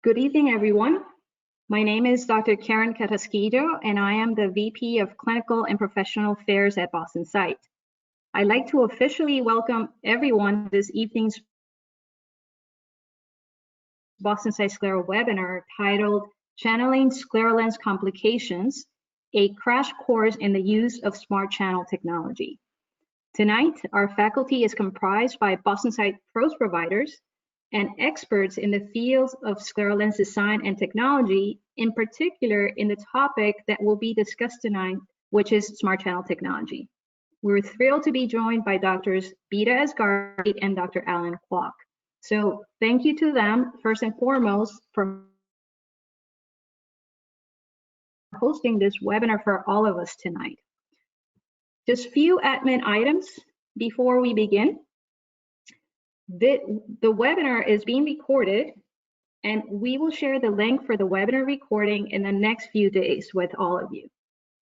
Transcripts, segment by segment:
Good evening, everyone. My name is Dr. Karen Carrasquillo, and I am the VP of Clinical and Professional Affairs at BostonSight. I'd like to officially welcome everyone to this evening's BostonSight Scleral webinar titled Channeling Scleral Lens Complications, a crash course in the use of SmartChannel Technology. Tonight, our faculty is comprised by BostonSight pros providers and experts in the fields of scleral lens design and technology, in particular in the topic that will be discussed tonight, which is SmartChannel Technology. We're thrilled to be joined by Drs. Bita Asghari and Dr. Alan Kwok. So thank you to them, first and foremost, for hosting this webinar for all of us tonight. Just few admin items before we begin. The webinar is being recorded, and we will share the link for the webinar recording in the next few days with all of you.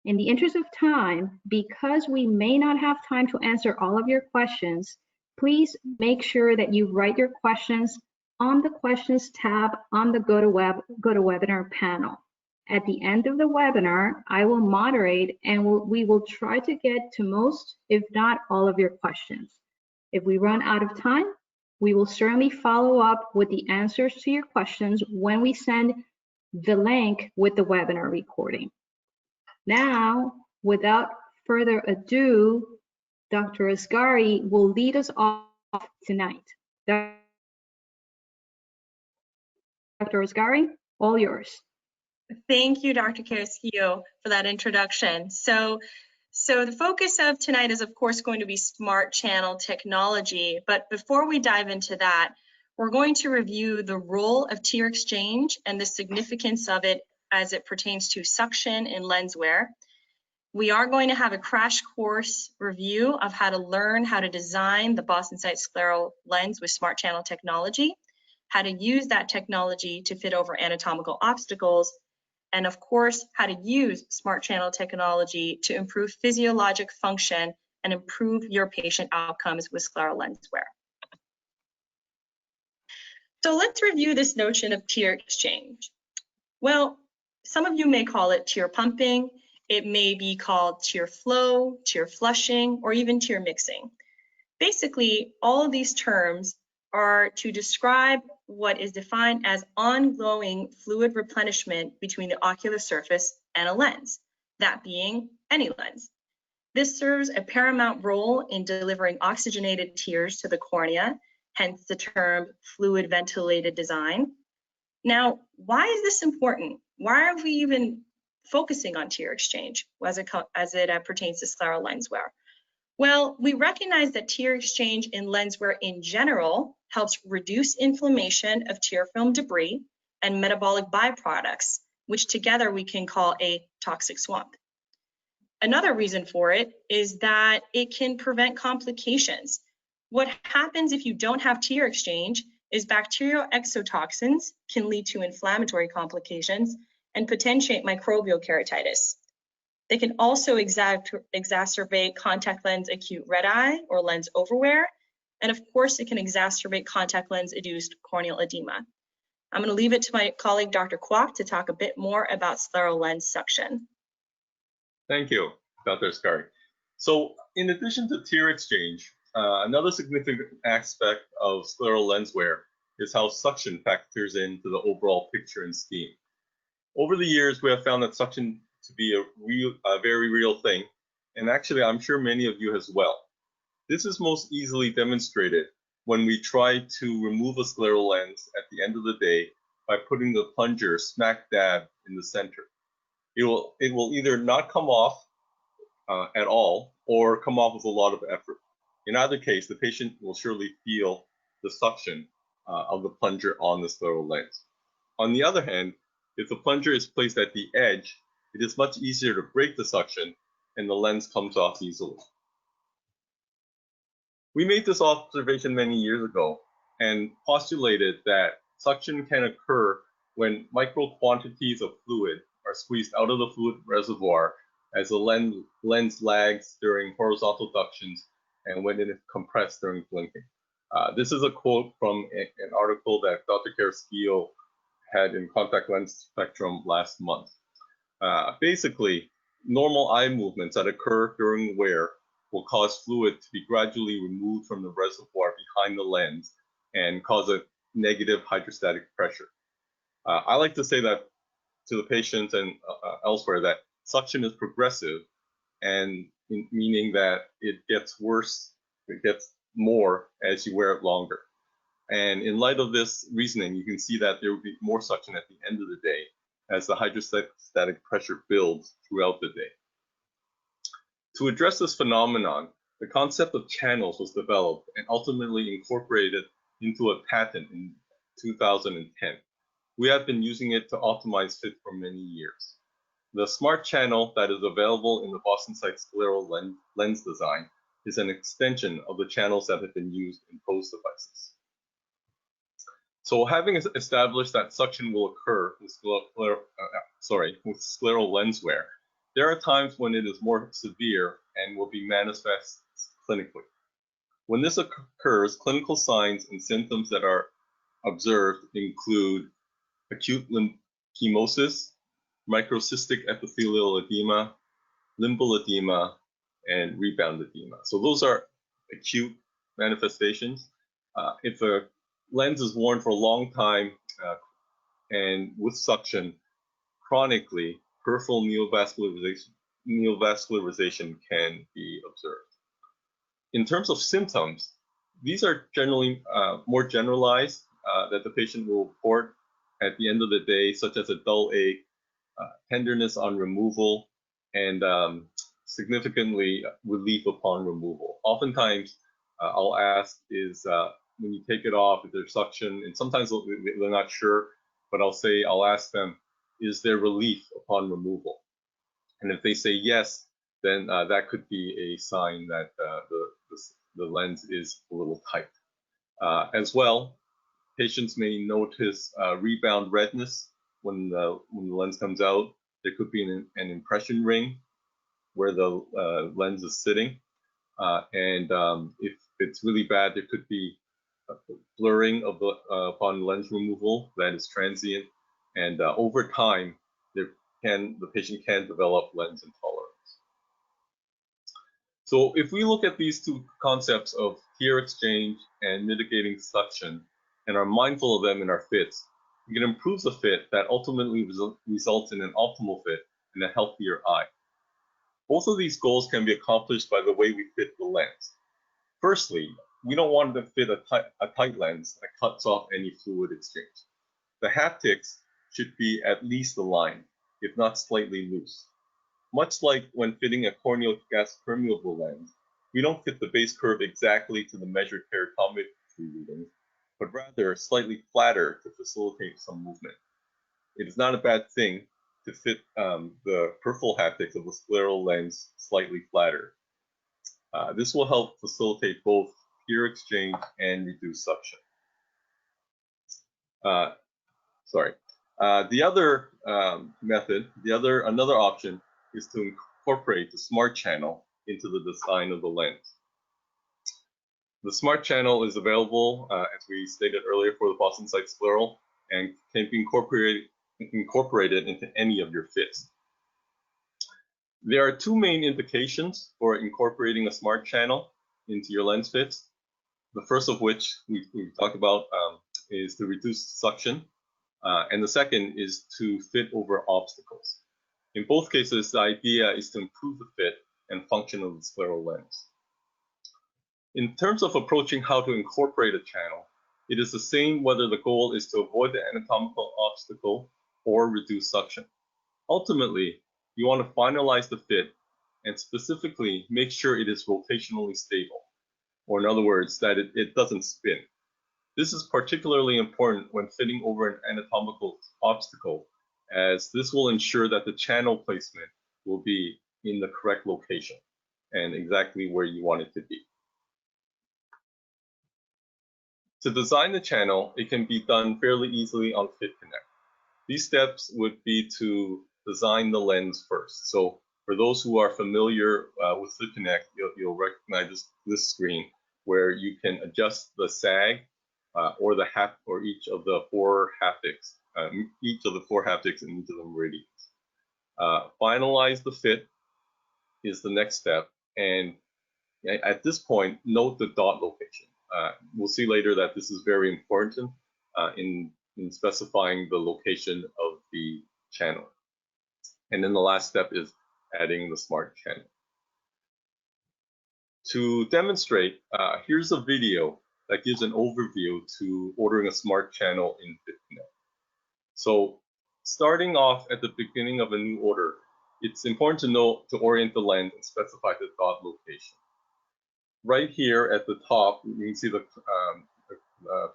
In the interest of time, because we may not have time to answer all of your questions, please make sure that you write your questions on the questions tab on the GoToWebinar panel. At the end of the webinar, I will moderate and we will try to get to most, if not all of your questions. If we run out of time, we will certainly follow up with the answers to your questions when we send the link with the webinar recording. Now, without further ado, Dr. Asghari will lead us off tonight. Dr. Asghari, all yours. Thank you, Dr. Carrasquillo, for that introduction. So the focus of tonight is, of course, going to be SmartChannel Technology. But before we dive into that, we're going to review the role of tear exchange and the significance of it as it pertains to suction in lens wear. We are going to have a crash course review of how to learn how to design the BostonSight Scleral Lens with SmartChannel Technology, how to use that technology to fit over anatomical obstacles, and of course, how to use SmartChannel Technology to improve physiologic function and improve your patient outcomes with scleral lens wear. So let's review this notion of tear exchange. Well, some of you may call it tear pumping. It may be called tear flow, tear flushing, or even tear mixing. Basically, all of these terms are to describe what is defined as ongoing fluid replenishment between the ocular surface and a lens, that being any lens. This serves a paramount role in delivering oxygenated tears to the cornea, hence the term fluid ventilated design. Now, why is this important? Why are we even focusing on tear exchange as it pertains to scleral lens wear? Well, we recognize that tear exchange in lens wear in general helps reduce inflammation of tear film debris and metabolic byproducts, which together we can call a toxic swamp. Another reason for it is that it can prevent complications. What happens if you don't have tear exchange is bacterial exotoxins can lead to inflammatory complications and potentiate microbial keratitis. They can also exacerbate contact lens acute red eye or lens overwear. And of course, it can exacerbate contact lens induced corneal edema. I'm going to leave it to my colleague, Dr. Kwok, to talk a bit more about scleral lens suction. Thank you, Dr. Asghari. So in addition to tear exchange, another significant aspect of scleral lens wear is how suction factors into the overall picture and scheme. Over the years, we have found that suction to be a very real thing, and actually I'm sure many of you as well. This is most easily demonstrated when we try to remove a scleral lens at the end of the day by putting the plunger smack dab in the center. It will either not come off at all or come off with a lot of effort. In either case, the patient will surely feel the suction of the plunger on the scleral lens. On the other hand, if the plunger is placed at the edge, it is much easier to break the suction and the lens comes off easily. We made this observation many years ago and postulated that suction can occur when micro quantities of fluid are squeezed out of the fluid reservoir as the lens lags during horizontal ductions and when it is compressed during blinking. This is a quote from an article that Dr. Carrasquillo had in contact lens spectrum last month. Basically, normal eye movements that occur during wear will cause fluid to be gradually removed from the reservoir behind the lens and cause a negative hydrostatic pressure. I like to say that to the patients and elsewhere that suction is progressive, and meaning that it gets worse, it gets more as you wear it longer. And in light of this reasoning, you can see that there will be more suction at the end of the day as the hydrostatic pressure builds throughout the day. To address this phenomenon, the concept of channels was developed and ultimately incorporated into a patent in 2010. We have been using it to optimize fit for many years. The SmartChannel that is available in the BostonSight Scleral Lens design is an extension of the channels that have been used in pose devices. So having established that suction will occur with scleral lens wear, there are times when it is more severe and will be manifest clinically. When this occurs, clinical signs and symptoms that are observed include acute chemosis, microcystic epithelial edema, limbal edema, and rebound edema. So those are acute manifestations. If a lens is worn for a long time and with suction chronically, peripheral neovascularization can be observed. In terms of symptoms, these are generally more generalized that the patient will report at the end of the day, such as a dull ache, tenderness on removal, and significantly relief upon removal. Oftentimes, I'll ask is when you take it off, is there suction? And sometimes they're not sure, but I'll ask them, is there relief upon removal? And if they say yes, then that could be a sign that the lens is a little tight. As well, patients may notice rebound redness when the lens comes out. There could be an impression ring where the lens is sitting. And if it's really bad, there could be blurring of upon lens removal that is transient. And over time, the patient can develop lens intolerance. So if we look at these two concepts of tear exchange and mitigating suction and are mindful of them in our fits, we can improve the fit that ultimately results in an optimal fit and a healthier eye. Both of these goals can be accomplished by the way we fit the lens. Firstly, we don't want to fit a tight lens that cuts off any fluid exchange. The haptics should be at least aligned, if not slightly loose. Much like when fitting a corneal gas permeable lens, we don't fit the base curve exactly to the measured keratometry readings, but rather slightly flatter to facilitate some movement. It is not a bad thing to fit the peripheral haptics of the scleral lens slightly flatter. This will help facilitate both tear exchange and reduce suction. The other method, another option is to incorporate the SmartChannel into the design of the lens. The SmartChannel is available, as we stated earlier, for the BostonSight Scleral and can be incorporated into any of your fits. There are two main indications for incorporating a SmartChannel into your lens fits. The first of which we've talked about is to reduce suction, and the second is to fit over obstacles. In both cases, the idea is to improve the fit and function of the scleral lens. In terms of approaching how to incorporate a channel, it is the same whether the goal is to avoid the anatomical obstacle or reduce suction. Ultimately, you want to finalize the fit and specifically make sure it is rotationally stable, or in other words, that it doesn't spin. This is particularly important when fitting over an anatomical obstacle, as this will ensure that the channel placement will be in the correct location and exactly where you want it to be. To design the channel, it can be done fairly easily on FitConnect. These steps would be to design the lens first. So for those who are familiar with FitConnect, you'll recognize this screen where you can adjust the sag or each of the 4 haptics each of the 4 haptics and each of the meridians. Finalize the fit is the next step, and at this point, note the dot location. We'll see later that this is very important in specifying the location of the channel. And then the last step is adding the smart channel. To demonstrate, here's a video that gives an overview to ordering a smart channel in FitConnect. So starting off at the beginning of a new order, it's important to know to orient the lens and specify the dot location. Right here at the top, you can see the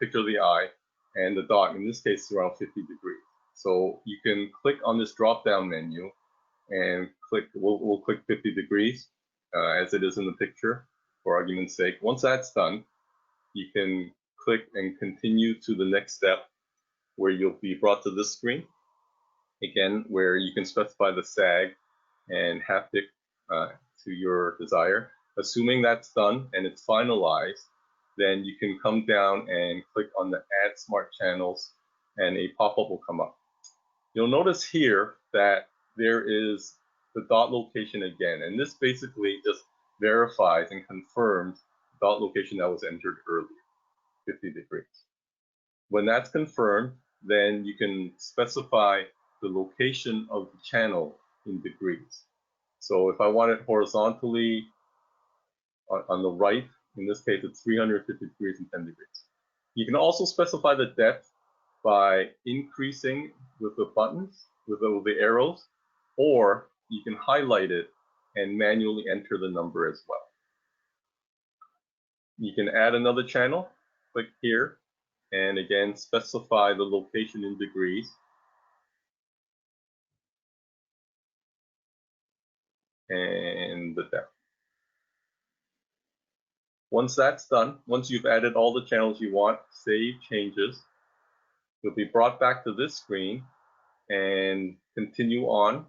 picture of the eye and the dot. In this case, is around 50 degrees. So you can click on this drop-down menu and click. We'll click 50 degrees as it is in the picture, for argument's sake. Once that's done, you can click and continue to the next step, where you'll be brought to this screen again, where you can specify the sag and haptic to your desire. Assuming that's done and it's finalized, then you can come down and click on the Add Smart Channels, and a pop-up will come up. You'll notice here that there is the dot location again, and this basically just verifies and confirms the dot location that was entered earlier, 50 degrees. When that's confirmed, then you can specify the location of the channel in degrees. So if I want it horizontally on the right, in this case it's 350 degrees and 10 degrees. You can also specify the depth by increasing with the buttons, with the arrows, or you can highlight it and manually enter the number as well. You can add another channel, click here, and again specify the location in degrees. And the depth. Once that's done, once you've added all the channels you want, save changes, you'll be brought back to this screen and continue on.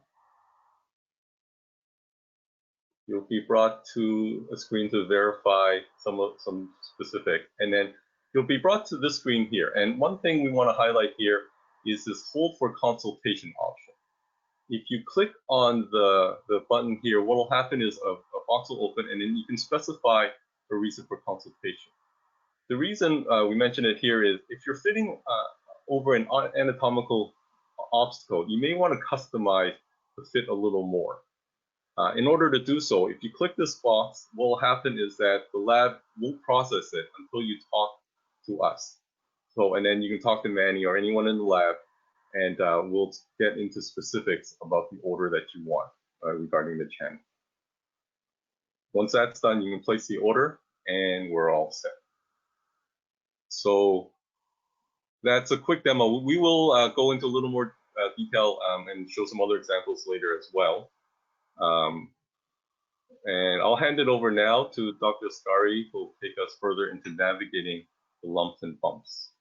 You'll be brought to a screen to verify some specific, and then you'll be brought to this screen here. And one thing we want to highlight here is this hold for consultation option. If you click on the button here, what will happen is a box will open, and then you can specify a reason for consultation. The reason we mention it here is if you're fitting over an anatomical obstacle, you may want to customize the fit a little more. In order to do so, if you click this box, what will happen is that the lab won't process it until you talk to us. So, and then you can talk to Manny or anyone in the lab, and we'll get into specifics about the order that you want regarding the channel. Once that's done, you can place the order, and we're all set. So that's a quick demo. We will go into a little more detail and show some other examples later as well. And I'll hand it over now to Dr. Scari, who will take us further into navigating the lumps and bumps.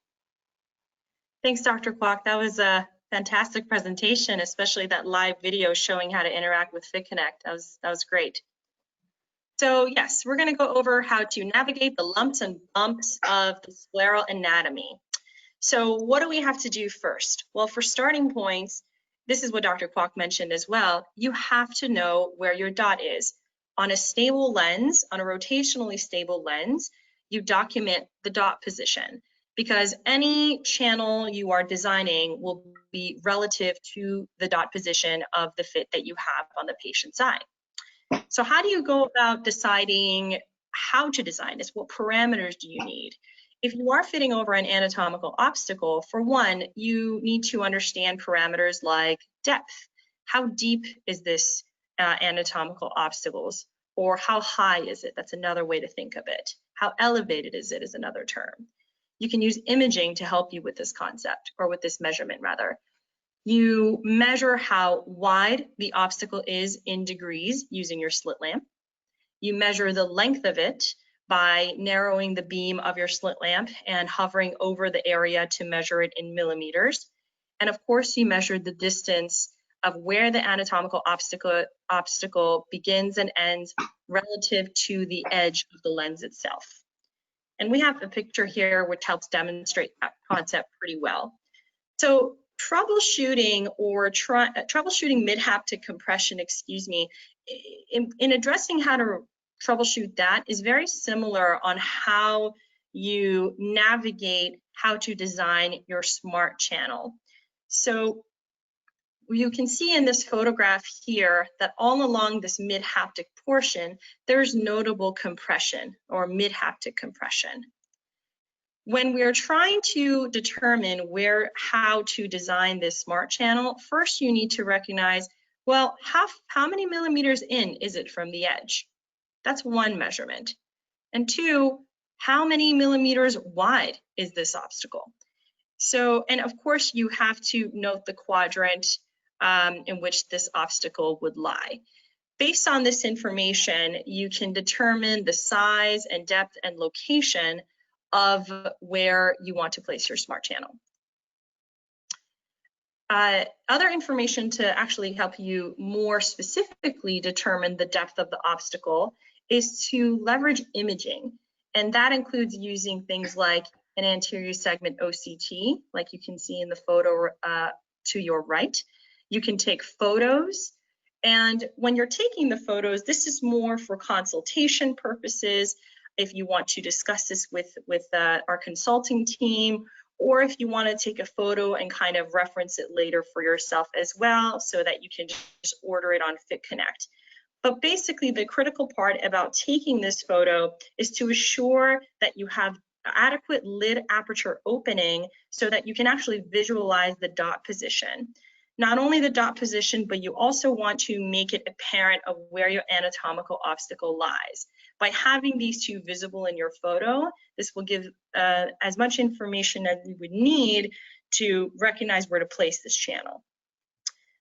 Thanks, Dr. Kwok. That was a fantastic presentation, especially that live video showing how to interact with FitConnect. That was great. So yes, we're going to go over how to navigate the lumps and bumps of the scleral anatomy. So what do we have to do first? Well, for starting points, this is what Dr. Kwok mentioned as well. You have to know where your dot is. On a stable lens, on a rotationally stable lens, you document the dot position, because any channel you are designing will be relative to the dot position of the fit that you have on the patient's eye. So how do you go about deciding how to design this? What parameters do you need? If you are fitting over an anatomical obstacle, for one, you need to understand parameters like depth. How deep is this anatomical obstacles? Or how high is it? That's another way to think of it. How elevated is it is another term. You can use imaging to help you with this concept, or with this measurement rather. You measure how wide the obstacle is in degrees using your slit lamp. You measure the length of it by narrowing the beam of your slit lamp and hovering over the area to measure it in millimeters. And of course, you measure the distance of where the anatomical obstacle begins and ends relative to the edge of the lens itself. And we have a picture here which helps demonstrate that concept pretty well. So troubleshooting or troubleshooting mid-haptic compression, in addressing how to troubleshoot that is very similar on how you navigate how to design your smart channel. So you can see in this photograph here that all along this mid-haptic portion, there's notable compression or mid-haptic compression. When we're trying to determine how to design this smart channel, first you need to recognize, well, how many millimeters in is it from the edge? That's one measurement. And two, how many millimeters wide is this obstacle? So, and of course you have to note the quadrant in which this obstacle would lie. Based on this information, you can determine the size and depth and location of where you want to place your smart channel. Other information to actually help you more specifically determine the depth of the obstacle is to leverage imaging. And that includes using things like an anterior segment OCT, like you can see in the photo to your right. You can take photos. And when you're taking the photos, this is more for consultation purposes. If you want to discuss this with our consulting team, or if you want to take a photo and kind of reference it later for yourself as well, so that you can just order it on FitConnect. But basically, the critical part about taking this photo is to assure that you have adequate lid aperture opening so that you can actually visualize the dot position. Not only the dot position, but you also want to make it apparent of where your anatomical obstacle lies. By having these two visible in your photo, this will give as much information as you would need to recognize where to place this channel.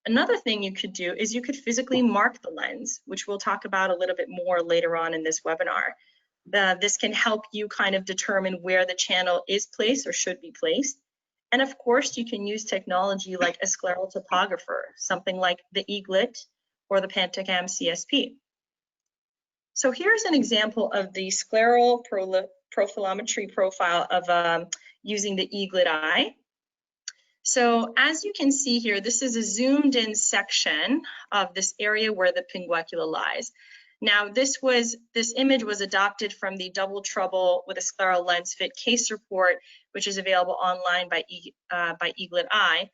Another thing you could do is you could physically mark the lens, which we'll talk about a little bit more later on in this webinar. This can help you kind of determine where the channel is placed or should be placed. And of course, you can use technology like a scleral topographer, something like the eaglet or the Pantocam CSP. So here's an example of the scleral profilometry profile of using the eaglet eye. So as you can see here, this is a zoomed in section of this area where the Pingueculae lies. Now this image was adopted from the Double Trouble with a Scleral Lens Fit case report, which is available online by Eaglet Eye.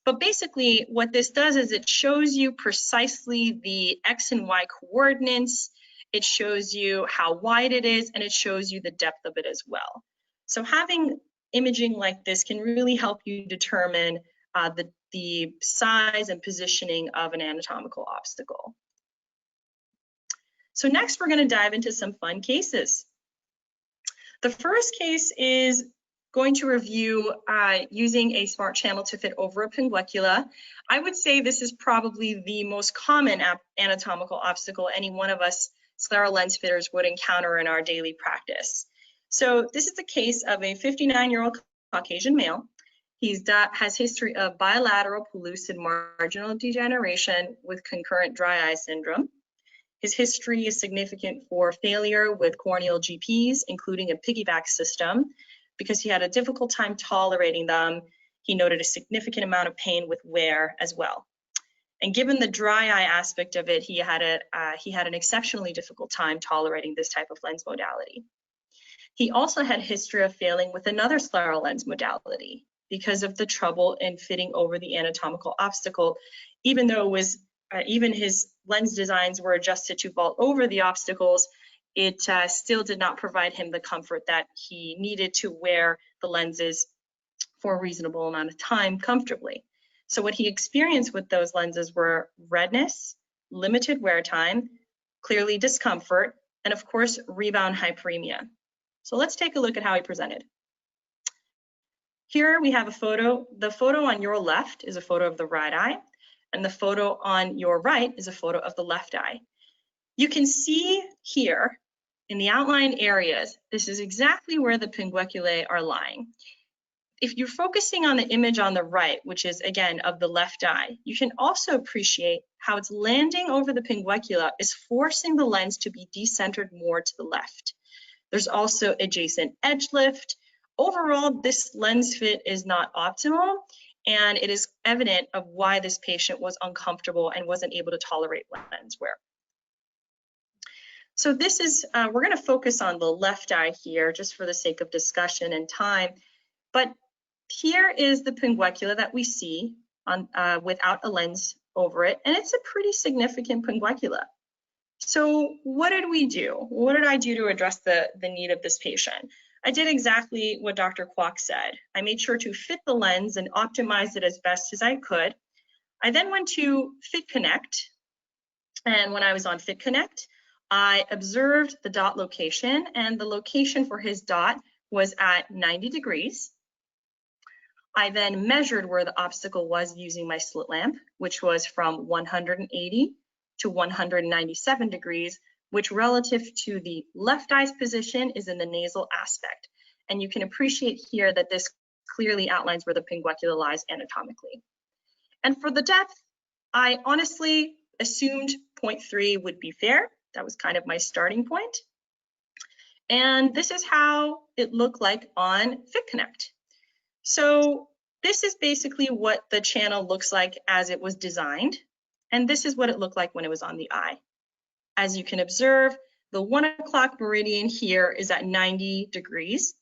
But basically what this does is it shows you precisely the X and Y coordinates, it shows you how wide it is, and it shows you the depth of it as well. So having imaging like this can really help you determine the size and positioning of an anatomical obstacle. So next we're going to dive into some fun cases. The first case is going to review using a smart channel to fit over a Pinguecula. I would say this is probably the most common anatomical obstacle any one of us scleral lens fitters would encounter in our daily practice. So this is the case of a 59-year-old Caucasian male. He has history of bilateral pellucid marginal degeneration with concurrent dry eye syndrome. His history is significant for failure with corneal GPs, including a piggyback system, because he had a difficult time tolerating them. He noted a significant amount of pain with wear as well. And given the dry eye aspect of it, he had an exceptionally difficult time tolerating this type of lens modality. He also had a history of failing with another scleral lens modality because of the trouble in fitting over the anatomical obstacle, even though it was even his lens designs were adjusted to vault over the obstacles, it still did not provide him the comfort that he needed to wear the lenses for a reasonable amount of time comfortably. So what he experienced with those lenses were redness, limited wear time, clearly discomfort, and of course, rebound hyperemia. So let's take a look at how he presented. Here we have a photo. The photo on your left is a photo of the right eye, and the photo on your right is a photo of the left eye. You can see here in the outline areas, this is exactly where the Pingueculae are lying. If you're focusing on the image on the right, which is again of the left eye, you can also appreciate how it's landing over the Pinguecula is forcing the lens to be decentered more to the left. There's also adjacent edge lift. Overall, this lens fit is not optimal, And it is evident of why this patient was uncomfortable and wasn't able to tolerate lens wear. So this is, we're going to focus on the left eye here just for the sake of discussion and time. But here is the pinguecula that we see on, without a lens over it, and it's a pretty significant pinguecula. So what did we do? What did I do to address the need of this patient? I did exactly what Dr. Kwok said. I made sure to fit the lens and optimize it as best as I could. I then went to Fit Connect, and when I was on Fit Connect, I observed the dot location, and the location for his dot was at 90 degrees. I then measured where the obstacle was using my slit lamp, which was from 180 to 197 degrees, which relative to the left eye's position is in the nasal aspect. And you can appreciate here that this clearly outlines where the pinguecula lies anatomically. And for the depth, I honestly assumed 0.3 would be fair. That was kind of my starting point. And this is how it looked like on Fit Connect. So this is basically what the channel looks like as it was designed. And this is what it looked like when it was on the eye. As you can observe, the 1 o'clock meridian here is at 90 degrees.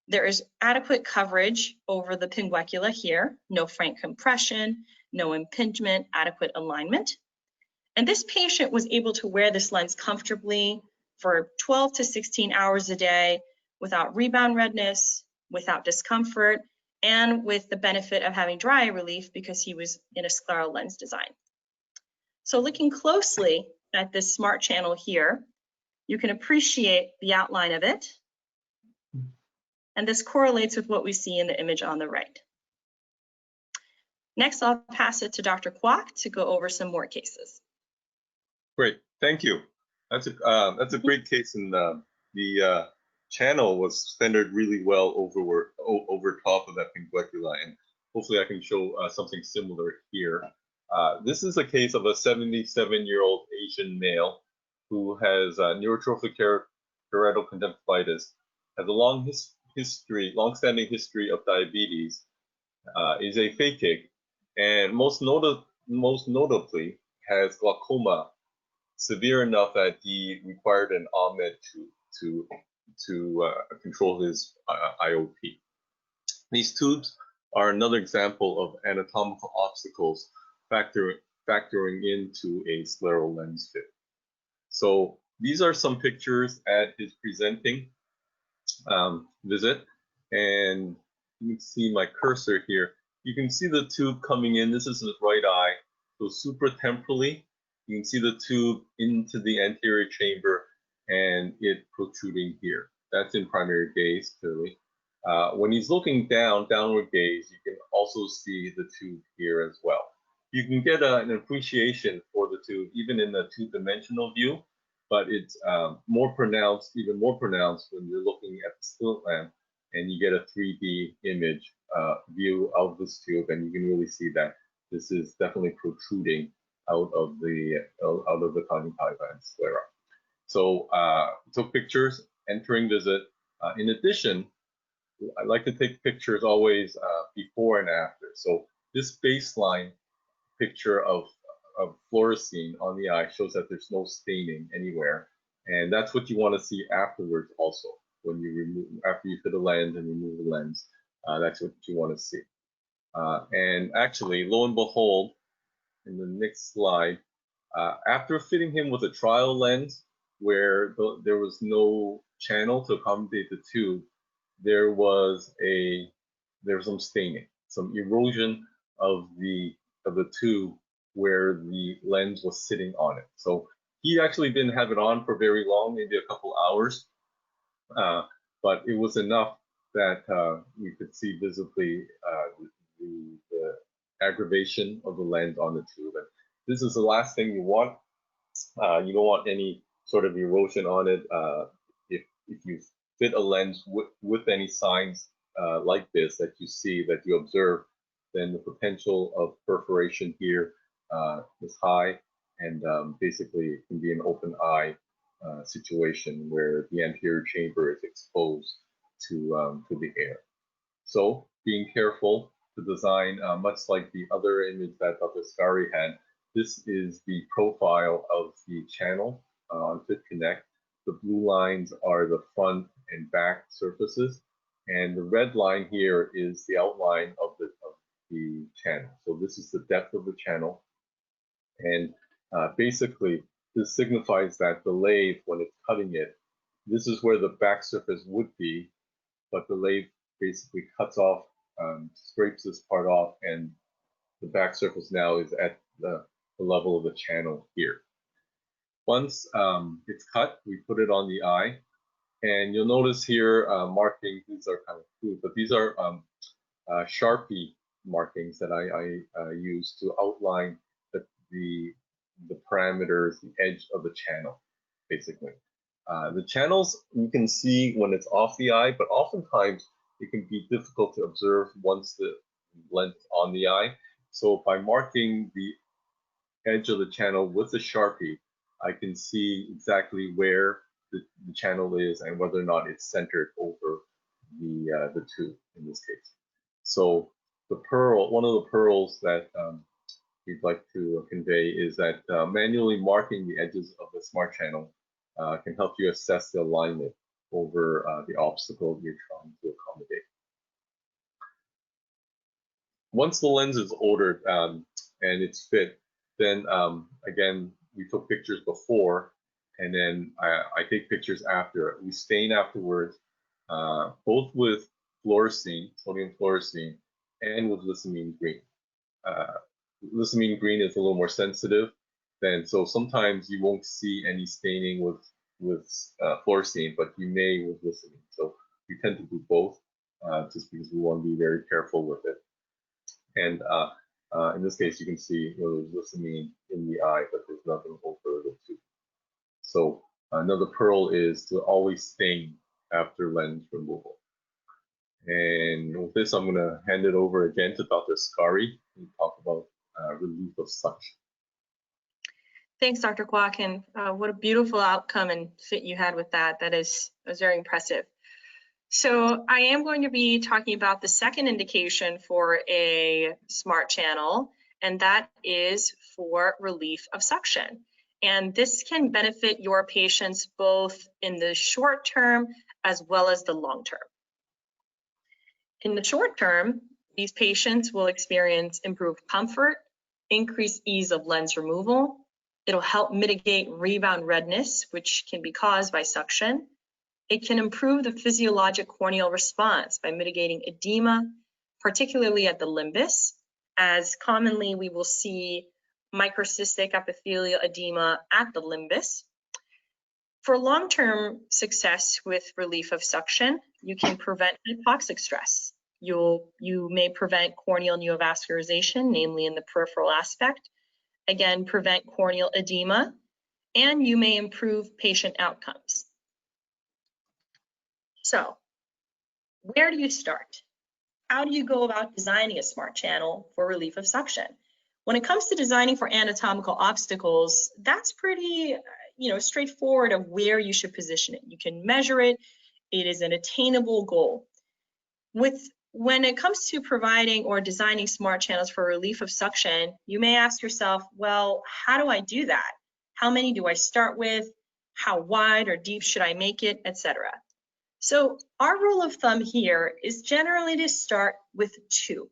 There is adequate coverage over the pinguecula here, no frank compression, no impingement, adequate alignment. And this patient was able to wear this lens comfortably for 12 to 16 hours a day without rebound redness, without discomfort, and with the benefit of having dry eye relief because he was in a scleral lens design. So looking closely at this smart channel here, you can appreciate the outline of it. And this correlates with what we see in the image on the right. Next, I'll pass it to Dr. Kwok to go over some more cases. Great, thank you. That's a great case, and the channel was centered really well over top of that pinguecula, and hopefully I can show something similar here. This is a case of a 77-year-old Asian male who has neurotrophic keratoconjunctivitis, conjunctivitis, has a long-standing history of diabetes, is aphakic, and most notably has glaucoma, severe enough that he required an OMED to control his IOP. These tubes are another example of anatomical obstacles factoring into a scleral lens fit. So these are some pictures at his presenting visit, and you can see my cursor here. You can see the tube coming in. This is his right eye. So supratemporally, you can see the tube into the anterior chamber and it protruding here. That's in primary gaze, clearly. When he's looking down, downward gaze, you can also see the tube here as well. You can get an appreciation for the tube even in the two-dimensional view, but it's more pronounced, even more pronounced when you're looking at the slit lamp and you get a 3D image view of this tube, and you can really see that this is definitely protruding out of the conjunctiva and sclera. So took pictures, entering visit. In addition, I like to take pictures always before and after. So this baseline picture of fluorescein on the eye shows that there's no staining anywhere, and that's what you want to see afterwards also. When you remove, after you fit the lens and remove the lens, that's what you want to see. And actually, lo and behold, in the next slide, after fitting him with a trial lens where there was no channel to accommodate the tube, there was some staining, some erosion of the tube where the lens was sitting on it. So he actually didn't have it on for very long, maybe a couple hours, but it was enough that we could see visibly the aggravation of the lens on the tube. And this is the last thing you want. You don't want any sort of erosion on it. If you fit a lens with any signs like this that you see, that you observe, then the potential of perforation here is high, and basically it can be an open eye situation where the anterior chamber is exposed to the air. So being careful the design, much like the other image that Dr. Scary had. This is the profile of the channel on Fit Connect. The blue lines are the front and back surfaces, and the red line here is the outline of the channel. So this is the depth of the channel, and basically this signifies that the lathe, when it's cutting it, this is where the back surface would be, but the lathe basically cuts off, scrapes this part off, and the back surface now is at the level of the channel here. Once it's cut, we put it on the eye, and you'll notice here markings. These are kind of crude, but these are Sharpie markings that I use to outline the parameters, the edge of the channel, basically. The channels you can see when it's off the eye, but oftentimes it can be difficult to observe once the lens is on the eye. So by marking the edge of the channel with a Sharpie, I can see exactly where the channel is and whether or not it's centered over the tooth in this case. So the pearl, one of the pearls that we'd like to convey is that manually marking the edges of the SmartChannel can help you assess the alignment over the obstacle you're trying to accommodate. Once the lens is ordered and it's fit, then again, we took pictures before, and then I take pictures after. We stain afterwards, both with fluorescein, sodium fluorescein, and with lissamine green. Lissamine green is a little more sensitive, so sometimes you won't see any staining with fluorescein, but you may with lissamine. So we tend to do both, just because we want to be very careful with it. And in this case, you can see there's lissamine in the eye, but there's nothing over the tooth. So another pearl is to always stain after lens removal. And with this, I'm going to hand it over again to Dr. Scary and talk about relief of suction. Thanks, Dr. Kwok, and what a beautiful outcome and fit you had with that. That was very impressive. So I am going to be talking about the second indication for a SmartChannel, and that is for relief of suction. And this can benefit your patients both in the short term as well as the long term. In the short term, these patients will experience improved comfort, increased ease of lens removal. It'll help mitigate rebound redness, which can be caused by suction. It can improve the physiologic corneal response by mitigating edema, particularly at the limbus, as commonly we will see microcystic epithelial edema at the limbus. For long-term success with relief of suction, you can prevent hypoxic stress. You may prevent corneal neovascularization, namely in the peripheral aspect, again, prevent corneal edema, and you may improve patient outcomes. So, where do you start? How do you go about designing a SmartChannel for relief of suction? When it comes to designing for anatomical obstacles, that's pretty straightforward of where you should position it. You can measure it. It is an attainable goal. When it comes to providing or designing SmartChannels for relief of suction, you may ask yourself, well, how do I do that? How many do I start with? How wide or deep should I make it, etc.? So our rule of thumb here is generally to start with 2.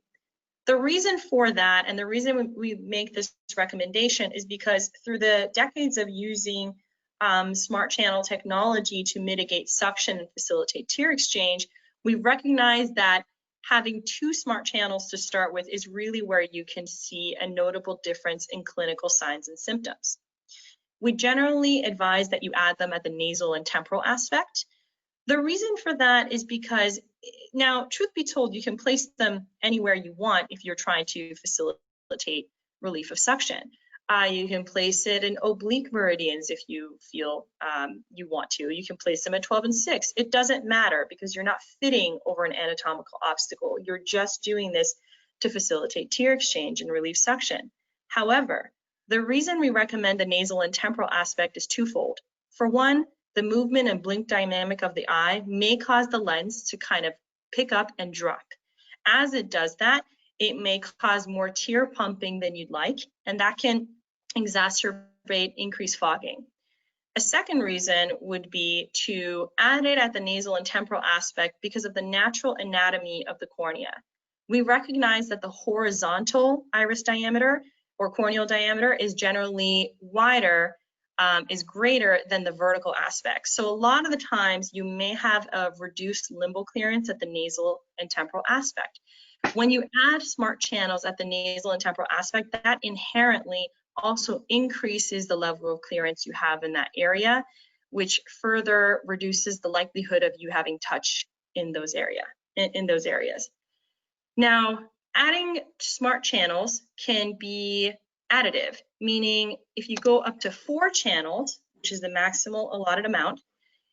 The reason for that, and the reason we make this recommendation, is because through the decades of using SmartChannel technology to mitigate suction and facilitate tear exchange, we recognize that having 2 SmartChannels to start with is really where you can see a notable difference in clinical signs and symptoms. We generally advise that you add them at the nasal and temporal aspect. The reason for that is because, now, truth be told, you can place them anywhere you want if you're trying to facilitate relief of suction. You can place it in oblique meridians if you feel you want to. You can place them at 12 and 6. It doesn't matter because you're not fitting over an anatomical obstacle. You're just doing this to facilitate tear exchange and relieve suction. However, the reason we recommend the nasal and temporal aspect is twofold. For one, the movement and blink dynamic of the eye may cause the lens to kind of pick up and drop. As it does that, it may cause more tear pumping than you'd like, and that can exacerbate increased fogging. A second reason would be to add it at the nasal and temporal aspect because of the natural anatomy of the cornea. We recognize that the horizontal iris diameter or corneal diameter is generally wider, is greater than the vertical aspect. So a lot of the times you may have a reduced limbal clearance at the nasal and temporal aspect. When you add smart channels at the nasal and temporal aspect, that inherently also increases the level of clearance you have in that area, which further reduces the likelihood of you having touch in those areas. Now, adding smart channels can be additive, meaning if you go up to 4 channels, which is the maximal allotted amount,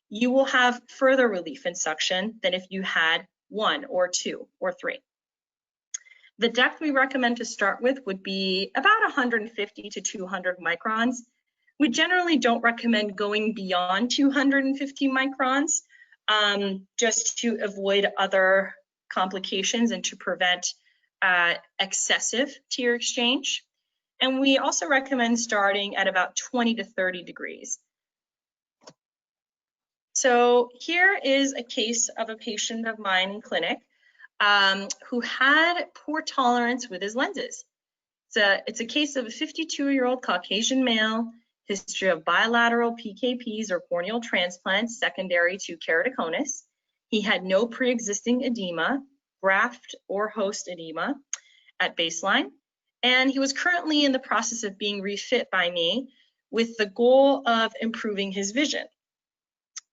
you will have further relief in suction than if you had 1 or 2 or 3. The depth we recommend to start with would be about 150 to 200 microns. We generally don't recommend going beyond 250 microns just to avoid other complications and to prevent excessive tear exchange. And we also recommend starting at about 20 to 30 degrees. So here is a case of a patient of mine in clinic who had poor tolerance with his lenses. It's a case of a 52-year-old Caucasian male, history of bilateral PKPs or corneal transplants secondary to keratoconus. He had no pre-existing edema, graft or host edema at baseline, and he was currently in the process of being refit by me with the goal of improving his vision.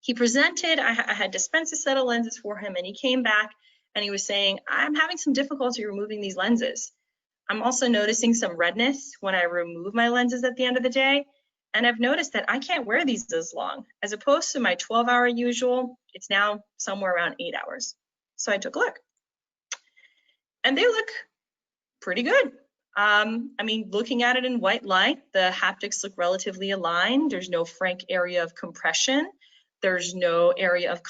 He presented, I had dispensed a set of lenses for him, and he came back and he was saying, I'm having some difficulty removing these lenses. I'm also noticing some redness when I remove my lenses at the end of the day. And I've noticed that I can't wear these as long. As opposed to my 12-hour usual, it's now somewhere around 8 hours. So I took a look. And they look pretty good. I mean, looking at it in white light, the haptics look relatively aligned. There's no frank area of compression. There's no area of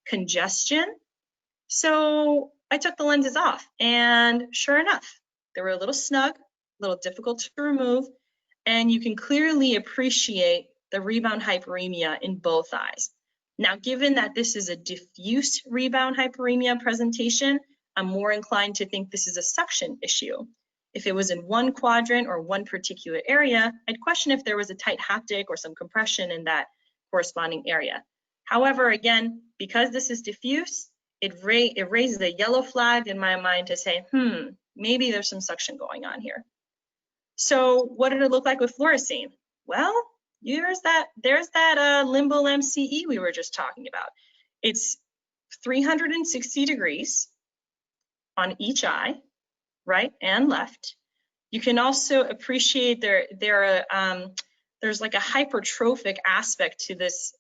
congestion. So I took the lenses off, and sure enough, they were a little snug, a little difficult to remove, and you can clearly appreciate the rebound hyperemia in both eyes. Now, given that this is a diffuse rebound hyperemia presentation, I'm more inclined to think this is a suction issue. If it was in one quadrant or one particular area, I'd question if there was a tight haptic or some compression in that corresponding area. However, again, because this is diffuse, it raises a yellow flag in my mind to say, maybe there's some suction going on here. So what did it look like with fluorescein? Well, there's that limbal MCE we were just talking about. It's 360 degrees on each eye, right and left. You can also appreciate there's like a hypertrophic aspect to this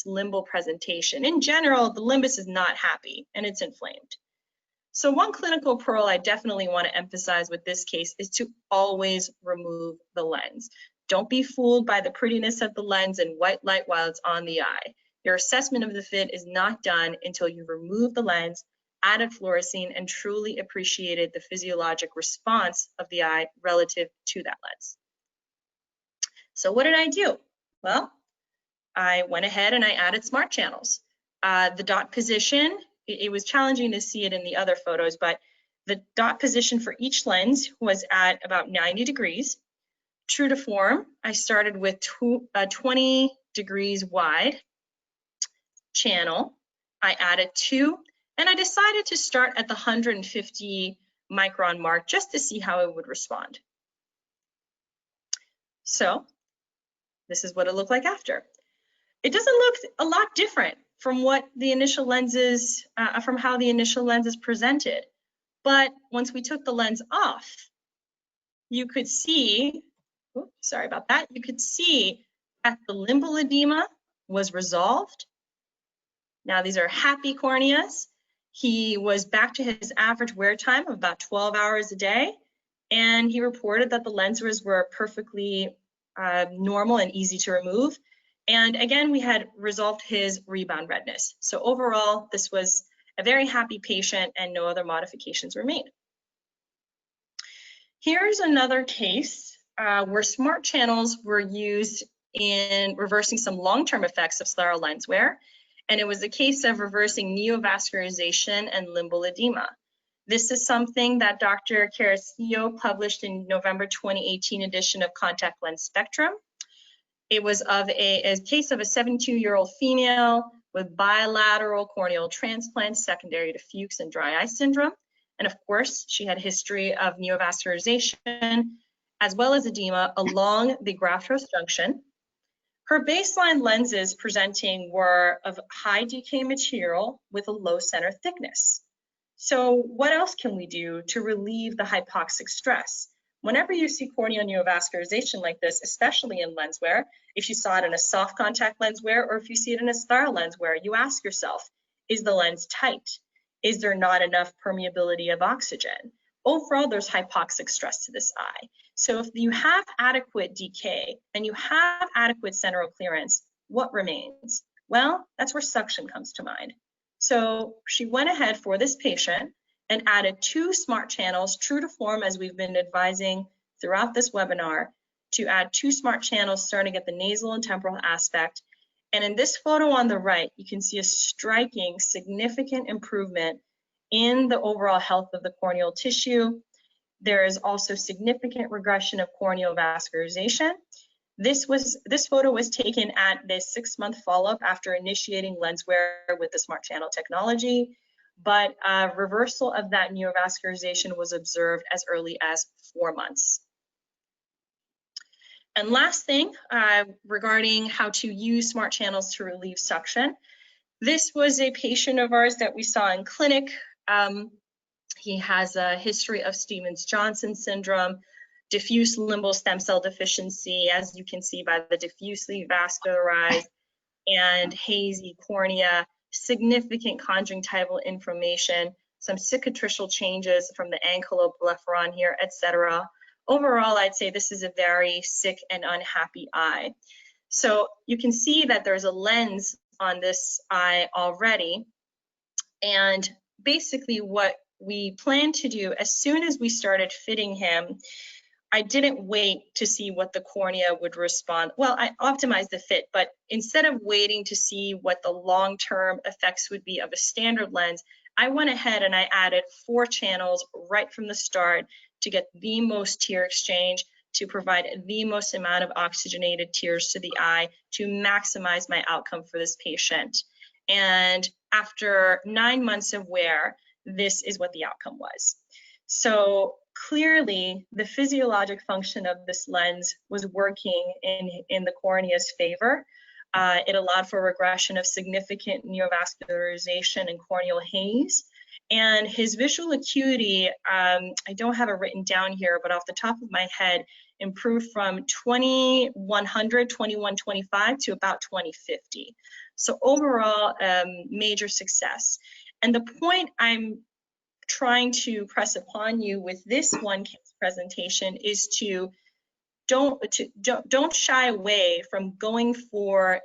limbal presentation. In general, the limbus is not happy and it's inflamed. So one clinical pearl I definitely want to emphasize with this case is to always remove the lens. Don't be fooled by the prettiness of the lens in white light while it's on the eye. Your assessment of the fit is not done until you remove the lens, added fluorescein, and truly appreciated the physiologic response of the eye relative to that lens. So what did I do? Well, I went ahead and I added smart channels. The dot position, it was challenging to see it in the other photos, but the dot position for each lens was at about 90 degrees. True to form, I started with 20 degrees wide channel. I added 2, and I decided to start at the 150 micron mark just to see how it would respond. So this is what it looked like after. It doesn't look a lot different from what the initial lenses, from how the initial lenses presented. But once we took the lens off, you could see, oops, sorry about that, you could see that the limbal edema was resolved. Now these are happy corneas. He was back to his average wear time of about 12 hours a day, and he reported that the lenses were perfectly normal and easy to remove. And again, we had resolved his rebound redness. So overall, this was a very happy patient and no other modifications were made. Here's another case where smart channels were used in reversing some long-term effects of scleral lens wear, and it was a case of reversing neovascularization and limbal edema. This is something that Dr. Carrasquillo published in November 2018 edition of Contact Lens Spectrum. It was of a case of a 72-year-old female with bilateral corneal transplants secondary to Fuchs and dry eye syndrome. And of course, she had a history of neovascularization as well as edema along the graft-host junction. Her baseline lenses presenting were of high decay material with a low center thickness. So what else can we do to relieve the hypoxic stress? Whenever you see corneal neovascularization like this, especially in lens wear, if you saw it in a soft contact lens wear or if you see it in a scleral lens wear, you ask yourself, is the lens tight? Is there not enough permeability of oxygen? Overall, there's hypoxic stress to this eye. So if you have adequate decay and you have adequate central clearance, what remains? Well, that's where suction comes to mind. So she went ahead for this patient and added 2 smart channels, true to form as we've been advising throughout this webinar, to add 2 smart channels starting at the nasal and temporal aspect. And in this photo on the right, you can see a striking, significant improvement in the overall health of the corneal tissue. There is also significant regression of corneal vascularization. This photo was taken at the 6-month follow-up after initiating lens wear with the SmartChannel technology, but reversal of that neovascularization was observed as early as 4 months. And last thing, regarding how to use smart channels to relieve suction. This was a patient of ours that we saw in clinic. He has a history of Stevens-Johnson syndrome, diffuse limbal stem cell deficiency, as you can see by the diffusely vascularized and hazy cornea, significant conjunctival inflammation, some cicatricial changes from the ankyloblepharon here, etc. Overall, I'd say this is a very sick and unhappy eye. So you can see that there's a lens on this eye already. And basically what we plan to do, as soon as we started fitting him, I didn't wait to see what the cornea would respond. Well, I optimized the fit, but instead of waiting to see what the long-term effects would be of a standard lens, I went ahead and I added 4 channels right from the start to get the most tear exchange, to provide the most amount of oxygenated tears to the eye, to maximize my outcome for this patient. And after 9 months of wear, this is what the outcome was. So clearly, the physiologic function of this lens was working in the cornea's favor. It allowed for regression of significant neovascularization and corneal haze. And his visual acuity, I don't have it written down here, but off the top of my head, improved from 2100, 2125 to about 2050. So overall, major success. And the point I'm trying to press upon you with this one case presentation is to don't shy away from going for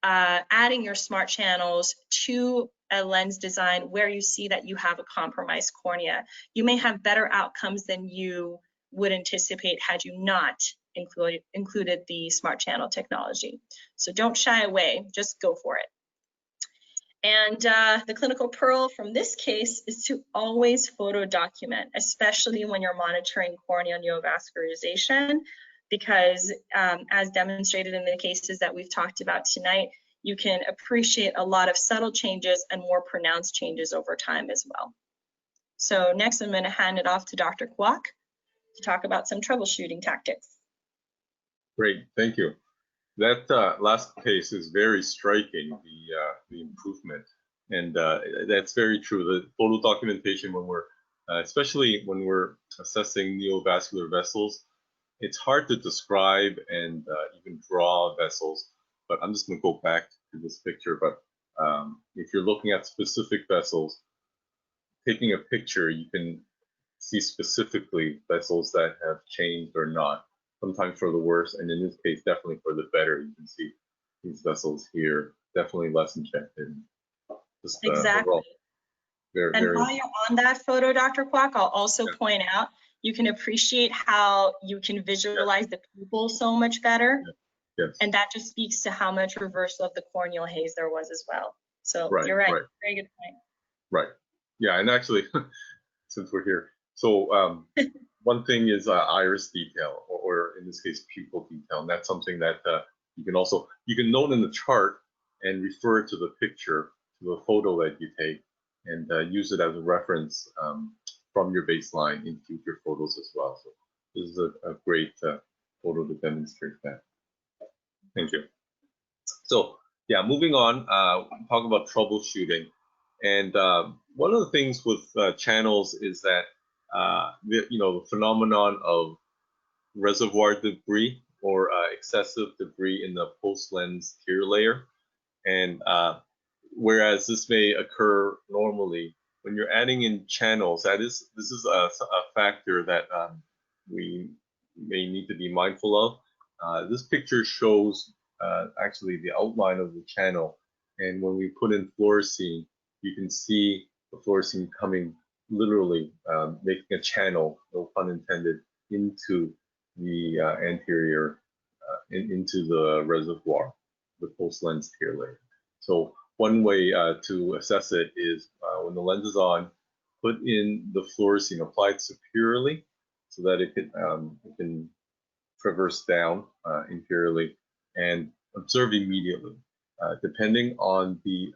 adding your smart channels to a lens design where you see that you have a compromised cornea. You may have better outcomes than you would anticipate had you not included the smart channel technology. So don't shy away, just go for it. And the clinical pearl from this case is to always photo document, especially when you're monitoring corneal neovascularization, because as demonstrated in the cases that we've talked about tonight, you can appreciate a lot of subtle changes and more pronounced changes over time as well. So next, I'm going to hand it off to Dr. Kwok to talk about some troubleshooting tactics. Great, thank you. That last case is very striking, the improvement, and that's very true. The photo documentation, when we're, especially when we're assessing neovascular vessels, it's hard to describe and even draw vessels. But I'm just going to go back to this picture. But if you're looking at specific vessels, taking a picture, you can see specifically vessels that have changed or not. Sometimes for the worse, and in this case, definitely for the better. You can see these vessels here, definitely less injected. Just, exactly. Overall, and while you're on that photo, Dr. Kwok, I'll also point out, you can appreciate how you can visualize the pupil so much better. Yes. And that just speaks to how much reversal of the corneal haze there was as well. So Right, you're right. right. Very good point. Right. Yeah, and actually, since we're here, so one thing is iris detail, or in this case, pupil detail, and that's something that you can note in the chart and refer to the picture, to the photo that you take, and use it as a reference from your baseline in future photos as well. So this is a great photo to demonstrate that. Thank you. So yeah, moving on, talk about troubleshooting. And one of the things with channels is that the phenomenon of reservoir debris or excessive debris in the post-lens tear layer. And whereas this may occur normally, when you're adding in channels, this is a factor that we may need to be mindful of. This picture shows actually the outline of the channel, and when we put in fluorescein, you can see the fluorescein coming literally, making a channel, no pun intended, into the anterior, into the reservoir, the post-lens tear layer. So one way to assess it is when the lens is on, put in the fluorescein, apply it superiorly so that it can traverse down inferiorly, and observe immediately. Depending on the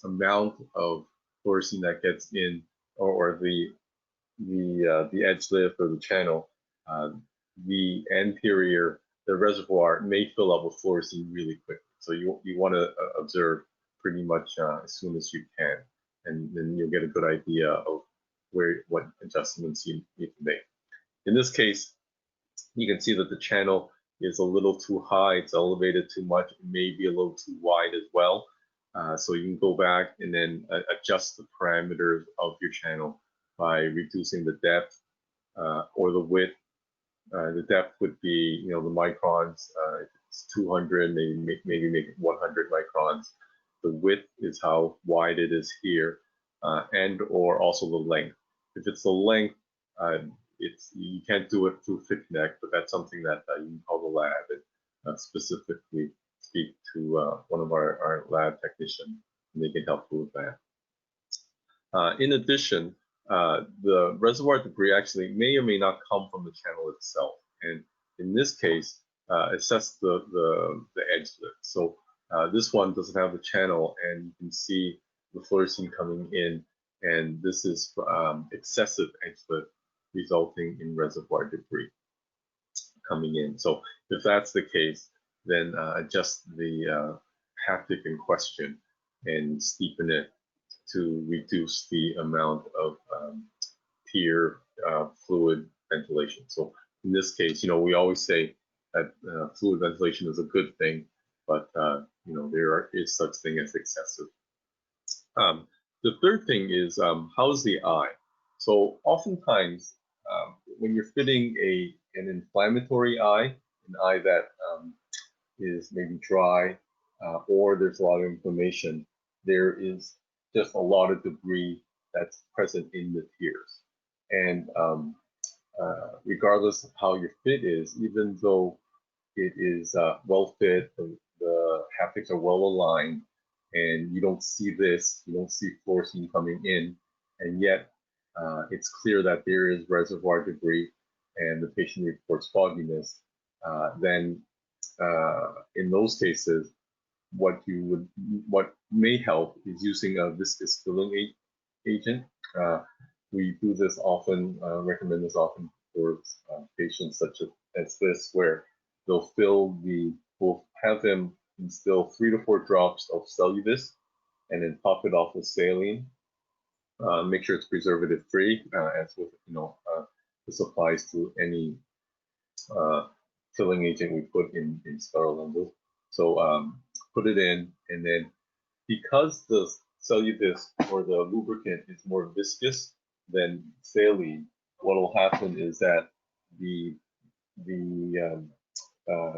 amount of fluorescein that gets in, or the edge lift or the channel, the anterior, the reservoir may fill up with fluorescein really quickly. So you want to observe pretty much as soon as you can, and then you'll get a good idea of what adjustments you need to make. In this case, you can see that the channel is a little too high, it's elevated too much, it may be a little too wide as well. So you can go back and then adjust the parameters of your channel by reducing the depth or the width. The depth would be, the microns. If it's 200, maybe make it 100 microns. The width is how wide it is here, and or also the length. If it's the length, you can't do it through FitConnect, but that's something that you can call the lab and specifically speak to one of our lab technicians, and they can help you with that. In addition, the reservoir debris actually may or may not come from the channel itself, and in this case, assess the edge lift. So this one doesn't have the channel, and you can see the fluorescein coming in, and this is excessive edge lift resulting in reservoir debris coming in. So if that's the case, then adjust the haptic in question and steepen it to reduce the amount of tear fluid ventilation. So in this case, we always say that fluid ventilation is a good thing, but there is such thing as excessive. The third thing is how's the eye? So oftentimes when you're fitting an inflammatory eye, an eye that is maybe dry or there's a lot of inflammation, there is just a lot of debris that's present in the tears. And regardless of how your fit is, even though it is well fit, the haptics are well aligned, and you don't see this, you don't see fluorescein coming in, and yet it's clear that there is reservoir debris and the patient reports fogginess, then in those cases, what may help is using a viscous filling agent. We do this often, recommend this often for patients such as this, where we'll have them instill 3 to 4 drops of Celluvis and then top it off with saline. Make sure it's preservative free, as with this applies to any filling agent we put in scleral lenses. So put it in, and then because the Celluvis or the lubricant is more viscous than saline, what will happen is that the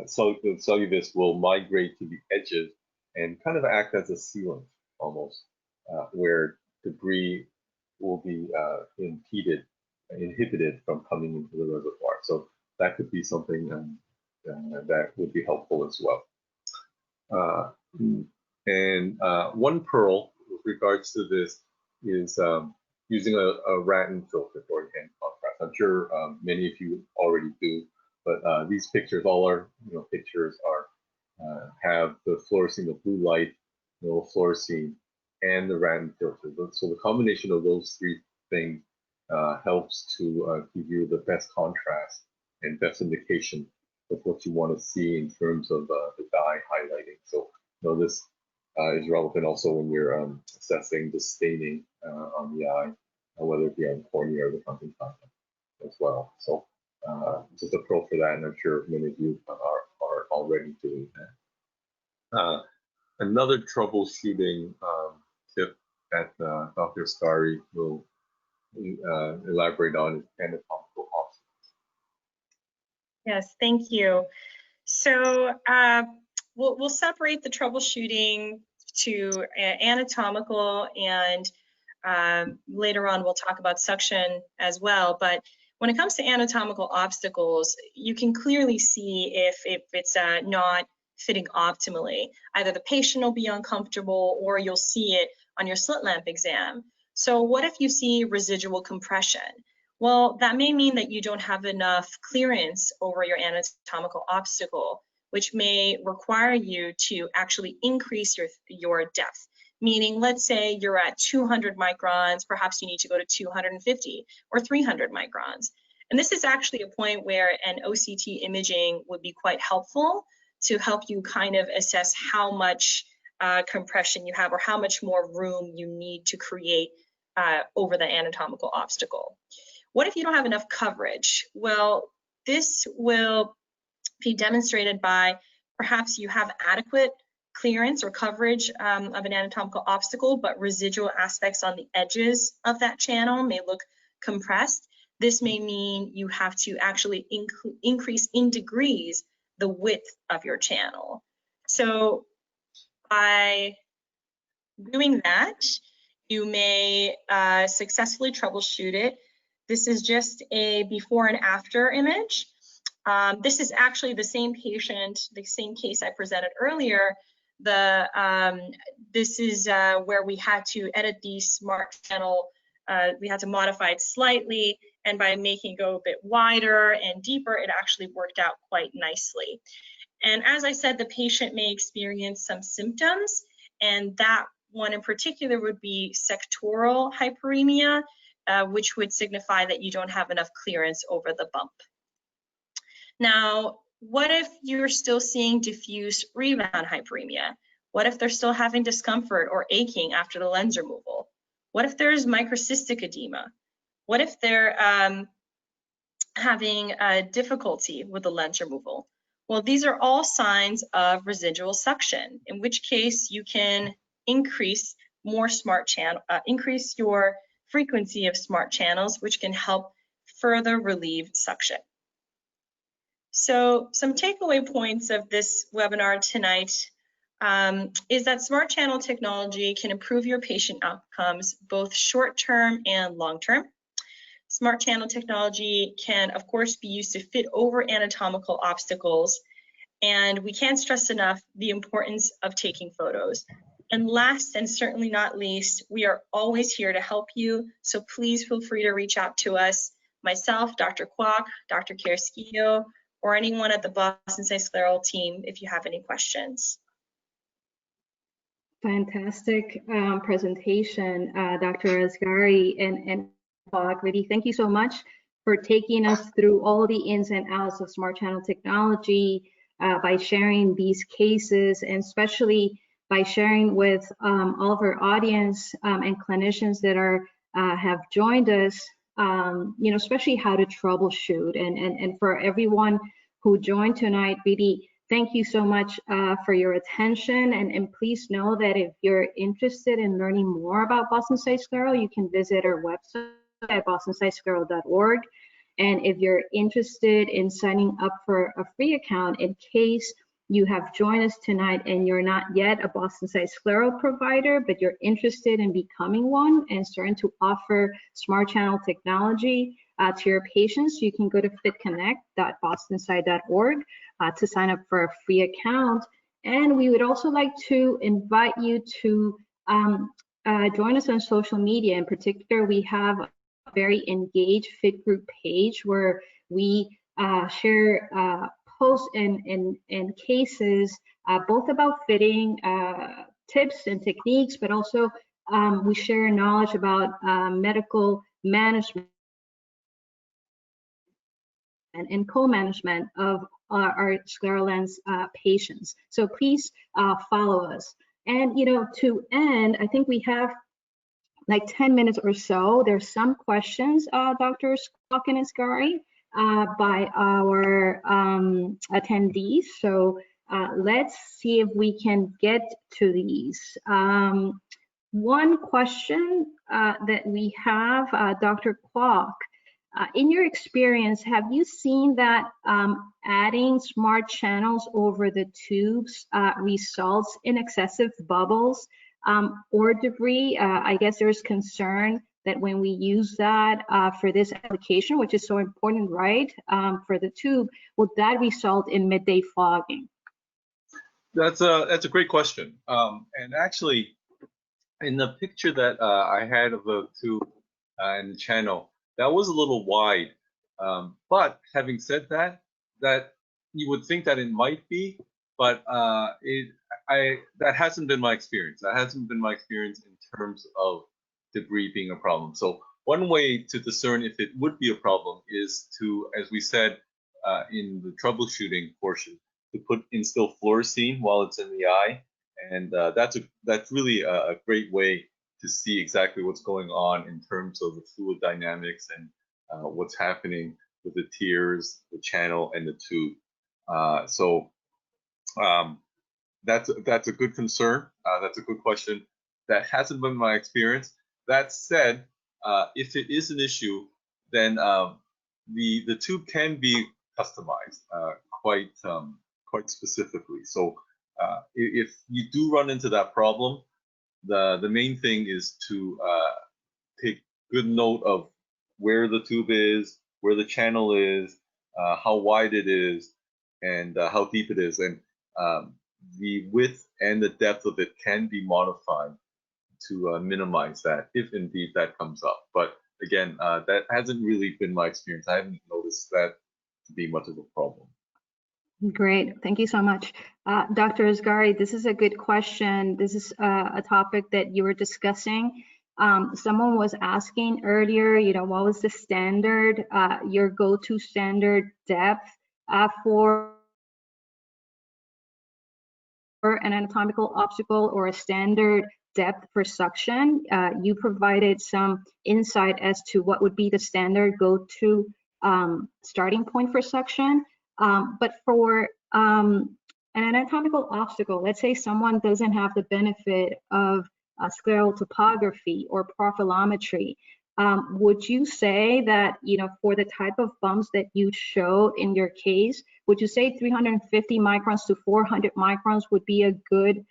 Celluvis will migrate to the edges and kind of act as a sealant almost, where debris will be impeded inhibited from coming into the reservoir. So that could be something that would be helpful as well. One pearl with regards to this is using a Ratten filter for hand contrast. I'm sure many of you already do, but these pictures, all our pictures are have the fluorescein, the blue light, fluorescein, and the Ratten filter. So the combination of those three things helps to give you the best contrast and best indication of what you want to see in terms of the dye highlighting. So this is relevant also when you're assessing the staining on the eye, whether it be on the cornea or the conjunctiva as well. So just a pro for that, and I'm sure many of you are already doing that. Another troubleshooting tip that Dr. Scari will elaborate on is anatomical obstacles. Yes, thank you. So we'll separate the troubleshooting to anatomical, and later on we'll talk about suction as well. But when it comes to anatomical obstacles, you can clearly see if it's not fitting optimally. Either the patient will be uncomfortable, or you'll see it on your slit lamp exam. So what if you see residual compression? Well, that may mean that you don't have enough clearance over your anatomical obstacle, which may require you to actually increase your depth. Meaning, let's say you're at 200 microns, perhaps you need to go to 250 or 300 microns. And this is actually a point where an OCT imaging would be quite helpful to help you kind of assess how much compression you have, or how much more room you need to create over the anatomical obstacle. What if you don't have enough coverage? Well, this will be demonstrated by perhaps you have adequate clearance or coverage of an anatomical obstacle, but residual aspects on the edges of that channel may look compressed. This may mean you have to actually increase in degrees the width of your channel. So by doing that, you may successfully troubleshoot it. This is just a before and after image. This is actually the same patient, the same case I presented earlier. This is where we had to edit the SmartChannel. We had to modify it slightly, and by making it go a bit wider and deeper, it actually worked out quite nicely. And as I said, the patient may experience some symptoms, and that one in particular would be sectoral hyperemia, which would signify that you don't have enough clearance over the bump. Now, what if you're still seeing diffuse rebound hyperemia? What if they're still having discomfort or aching after the lens removal? What if there's microcystic edema? What if they're having difficulty with the lens removal? Well, these are all signs of residual suction, in which case you can increase more increase your frequency of smart channels, which can help further relieve suction. So some takeaway points of this webinar tonight is that SmartChannel technology can improve your patient outcomes, both short-term and long-term. SmartChannel technology can, of course, be used to fit over anatomical obstacles, and we can't stress enough the importance of taking photos. And last and certainly not least, we are always here to help you, so please feel free to reach out to us, myself, Dr. Kwok, Dr. Carrasquillo, or anyone at the BostonSight Scleral team if you have any questions. Fantastic presentation, Dr. Asghari and Kwok. Really, thank you so much for taking us through all the ins and outs of SmartChannel technology, by sharing these cases, and especially by sharing with all of our audience and clinicians that have joined us, especially how to troubleshoot. And for everyone who joined tonight, really, thank you so much for your attention. And please know that if you're interested in learning more about BostonSight Scleral, you can visit our website at bostonsightscleral.org. And if you're interested in signing up for a free account, in case you have joined us tonight and you're not yet a BostonSight Scleral provider, but you're interested in becoming one and starting to offer SmartChannel technology, to your patients, you can go to fitconnect.bostonsight.org to sign up for a free account. And we would also like to invite you to join us on social media. In particular, we have a very engaged Fit Group page where we share posts and cases both about fitting tips and techniques, but also we share knowledge about medical management and co-management of our Scleral Lens patients. So please follow us. And to end, I think we have like 10 minutes or so. There's some questions, Dr. Kwok and Asghari, by our attendees. So let's see if we can get to these. One question that we have, Dr. Kwok, in your experience, have you seen that adding smart channels over the tubes results in excessive bubbles or debris? I guess there's concern that when we use that for this application, which is so important, right, for the tube, would that result in midday fogging? That's a great question. And actually, in the picture that I had of the tube and the channel, that was a little wide. But having said that, you would think that it might be, but that hasn't been my experience. That hasn't been my experience in terms of debris being a problem. So one way to discern if it would be a problem is to, as we said in the troubleshooting portion, to instill fluorescein while it's in the eye, and that's really a great way to see exactly what's going on in terms of the fluid dynamics and what's happening with the tears, the channel, and the tube. So that's a good concern. That's a good question. That hasn't been my experience. That said, if it is an issue, then the tube can be customized quite specifically. So if you do run into that problem, the main thing is to take good note of where the tube is, where the channel is, how wide it is, and how deep it is. And the width and the depth of it can be modified to minimize that, if indeed that comes up. But again, that hasn't really been my experience. I haven't noticed that to be much of a problem. Great, thank you so much. Dr. Asghari, this is a good question. This is a topic that you were discussing. Someone was asking earlier, what was the standard, your go-to standard depth for an anatomical obstacle or a standard depth for suction? You provided some insight as to what would be the standard go-to starting point for suction. But for an anatomical obstacle, let's say someone doesn't have the benefit of scleral topography or profilometry, would you say that, for the type of bumps that you showed in your case, would you say 350 microns to 400 microns would be a good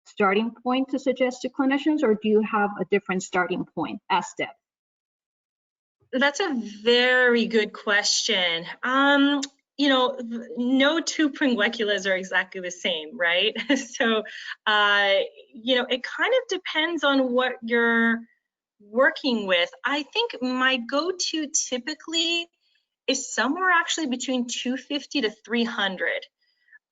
starting point to suggest to clinicians, or do you have a different starting point as depth? That's a very good question. No two Pingueculaes are exactly the same, right? So, it kind of depends on what you're working with. I think my go-to typically is somewhere actually between 250 to 300.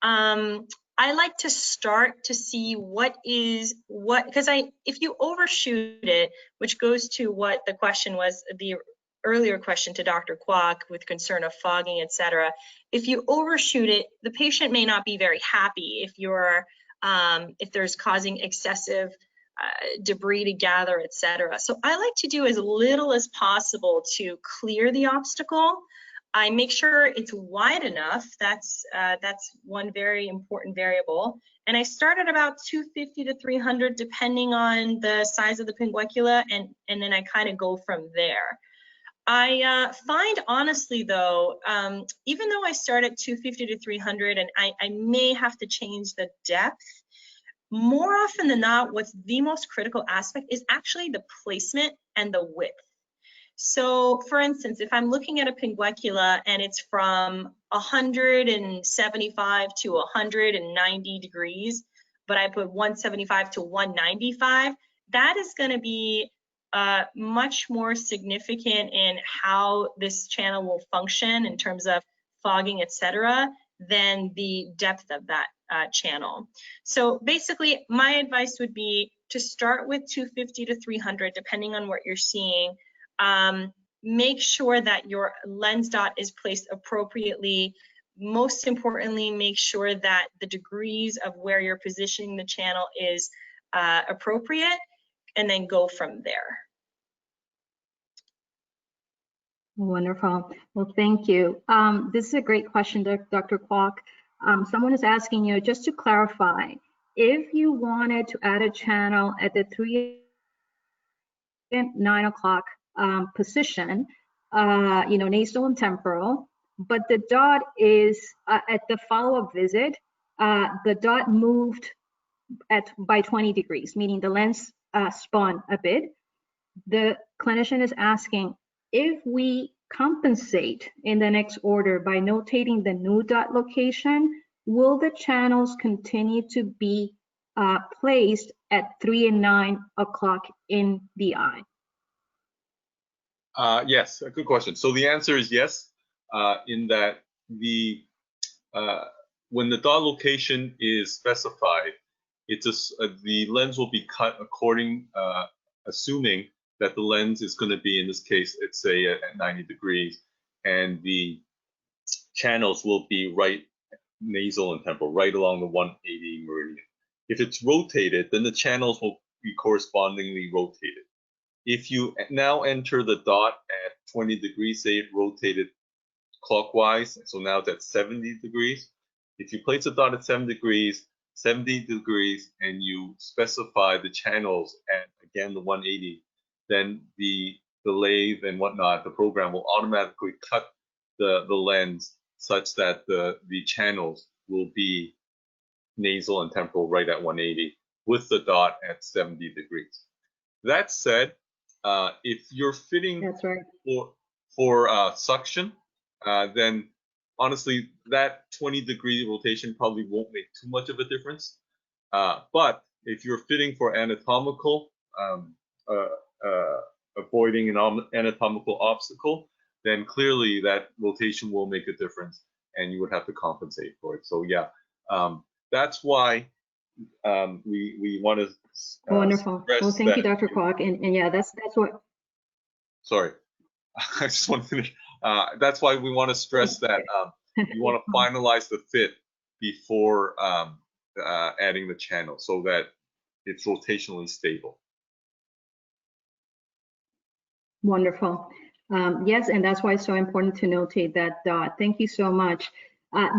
I like to start to see because if you overshoot it, which goes to what the question was, the earlier question to Dr. Kwok with concern of fogging, etc. If you overshoot it, the patient may not be very happy if there's causing excessive debris to gather, etc. So I like to do as little as possible to clear the obstacle. I make sure it's wide enough. That's one very important variable. And I start at about 250 to 300, depending on the size of the Pinguecula, and then I kind of go from there. I find, honestly, though, even though I start at 250 to 300 and I may have to change the depth, more often than not, what's the most critical aspect is actually the placement and the width. So for instance, if I'm looking at a pinguecula and it's from 175 to 190 degrees, but I put 175 to 195, that is going to be much more significant in how this channel will function in terms of fogging, etc., than the depth of that channel. So basically, my advice would be to start with 250 to 300, depending on what you're seeing. Make sure that your lens dot is placed appropriately. Most importantly, make sure that the degrees of where you're positioning the channel is appropriate, and then go from there. Wonderful. Well, thank you. This is a great question, Dr. Kwok. Someone is asking you, just to clarify, if you wanted to add a channel at the 3 and 9 o'clock position, nasal and temporal, but the dot is at the follow-up visit, the dot moved by 20 degrees, meaning the lens spun a bit. The clinician is asking, if we compensate in the next order by notating the new dot location, will the channels continue to be placed at 3 and 9 o'clock in the eye? Yes, a good question. So the answer is yes, in that the when the dot location is specified, the lens will be cut according, assuming that the lens is going to be, in this case, let's say at 90 degrees, and the channels will be right nasal and temporal, right along the 180 meridian. If it's rotated, then the channels will be correspondingly rotated. If you now enter the dot at 20 degrees, say it rotated clockwise, so now it's at 70 degrees. If you place the dot at 70 degrees, and you specify the channels at, again, the 180, then the lathe and whatnot, the program will automatically cut the lens such that the channels will be nasal and temporal right at 180 with the dot at 70 degrees. That said, if you're fitting That's right. for suction, then honestly, that 20-degree rotation probably won't make too much of a difference. But if you're fitting for anatomical, avoiding an anatomical obstacle, then clearly that rotation will make a difference, and you would have to compensate for it. So yeah, that's why we want to. Wonderful. Well, thank you, Dr. Kwok, and yeah, that's what. Sorry, I just want to finish. That's why we want to stress that you want to finalize the fit before adding the channel so that it's rotationally stable. Wonderful. Yes, and that's why it's so important to notate that dot. Thank you so much.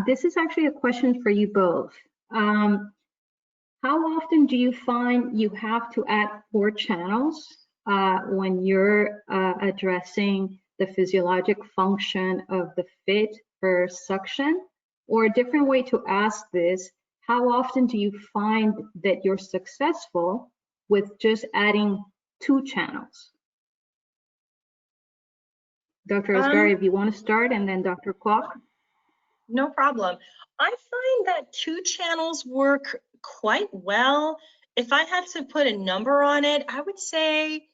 This is actually a question for you both. How often do you find you have to add 4 channels when you're addressing the physiologic function of the fit for suction? Or a different way to ask this, how often do you find that you're successful with just adding 2 channels? Dr. Asghari, if you want to start, and then Dr. Kwok. No problem. I find that 2 channels work quite well. If I had to put a number on it, I would say